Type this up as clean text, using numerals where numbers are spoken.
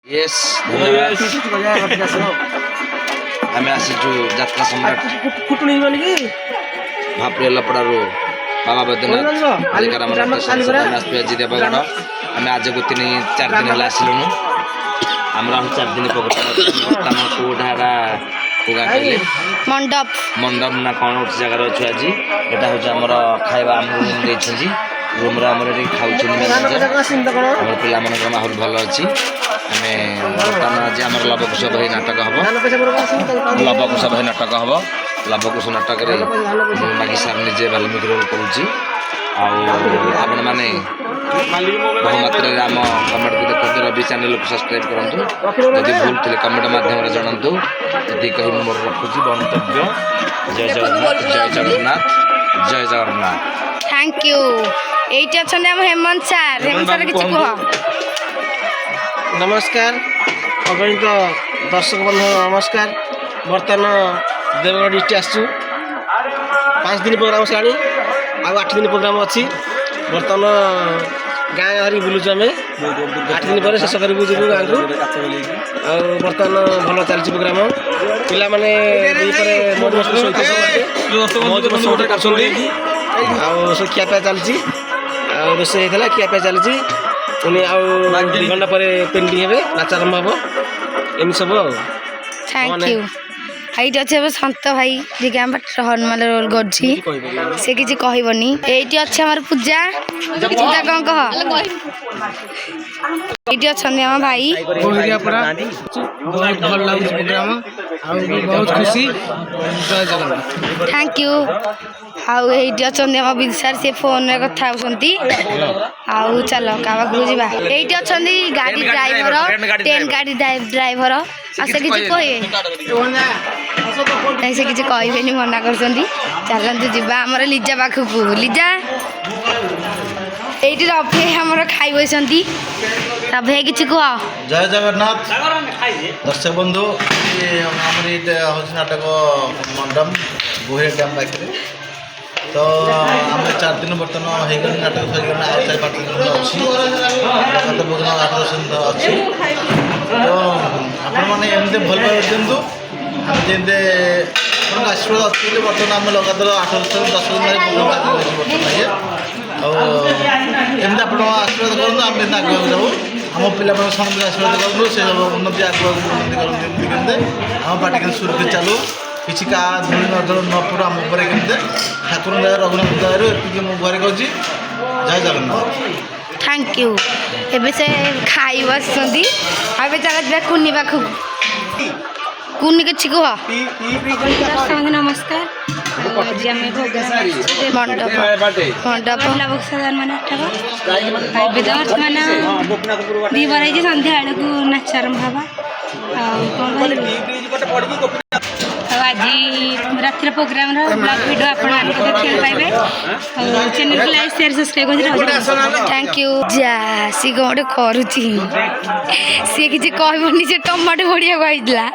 yes आम आसीचु यात्रा सम्राट भापरे लपड़ारू बाबा बैद्यनाथ कालिकाराम आज देवगढ़ आम आज को 3-4 दिन है आसलुनु आम 4 दिन प्रोग्राम कोठारा मंडप मंडप ना कौन गोटे जगार अच्छे आज यहाँ हूँ आमर खाଇବା आम रूम देखिए रूम आम खाऊ पिला माहौल भल अच्छी आम बर्तमान आज आम लवकुश भाई नाटक हम लवकुश भाई नाटक हम लवकुश नाटक मागी सार निजे बाल्मीकि रोल करुच्ची आपण मैंने बहुमात्रा आम कमेंट को देखते रवि चैनल को सब्सक्राइब करूँ जदि भूल थे कमेंट मध्यम जनातु ये कही मोर रखुची गंतव्य जय जगन्नाथ जय जगन्नाथ जय जगन्नाथ थैंक यू एटी अच्छा हेमंत सर किसी कह नमस्कार अगणित दर्शक बंधु नमस्कार बर्तमान देवगढ़ डिस्ट्रिक्ट आसु 5 दिन प्रोग्राम साड़ी आ 8 दिन प्रोग्राम अच्छी बर्तमान गाँ हरी बुलुचु आम 8 दिन पर शेष कर गाँ को बर्तमान भल चलती प्रोग्राम पिला माने मौज मस्ती कर खियापिया चलती रोसे होता खियापिया चलती पुणी आउ 2 घंटा पर पेंटिंग हे नाच आरंभ हम एम सब थैंक यू এইটি আছে এবার সন্ত ভাই যে আমি হনুমান রোল করছি সে কিছু কহিবনি এইটি আছে আমার পূজা পূজা কম কহ এইটি অଛନ୍ତି আমার ভাই बहुत भल लगे प्रोग्राम बहुत खुशी जय जगन्नाथ थैंक यू आउ এইটি অଛନ୍ତି আমার বিদসার সে ফোন রে কথা হউଛନ୍ତି আউ চলো কাবাকু ଯିବା এইটি অଛନ୍ତି গাড়ি ড্রাইভর ট্রেন গাড়ি ড্রাইভর আसे কিছু কইবে তাই সে কিছু কইবেনি মনা করছন্তি চলন্তু ଯିବା ଆମର লিজা পাখକୁ লিজা এইটি রফে ଆମର খাই বইছন্তি রফে কিছু কহ जय जगन्नाथ दर्शक बंधु आम नाटक मंडप गोहिर डैम पाखे तो आम 4 दिन बर्तमान हो नाटक सरीगला 4-5 दिन अच्छी गत प्रोग्राम 8 दिन अच्छी तो आपने एमती भल पाए दिंतु आम जमी आशीर्वाद अच्छी बर्तमान आम लगातार 8-10 दिन बर्तमान एमती आप आशीर्वाद करूँ आम आगे जाऊँ आम पिला समस्त आशीर्वाद करूँ से उन्नति आगे उन्नति करते आम पार्टी के सुरक्षित चालू किसी का धूल नजर न पड़ो आम उपर के ठाकुर दया रघुनाथ दयार ये मुझे कहूँ जय जगन्नाथ थैंक यू एबे से खाई बसंती आबे चला कुनी पाखु कुनी के छिको नमस्कार आज आम मंडप मंडप बर्तमान दीवर सन्ध्या को नाच आरंभ हवा आज रात प्रोग्राम ब्लॉग वीडियो आप देखिए पाइबे चैनल को लाइक शेयर सब्सक्राइब कर थैंक यू जा सी गोटे करुची सी किसी कहबनी से टमाटो बढ़िया कहला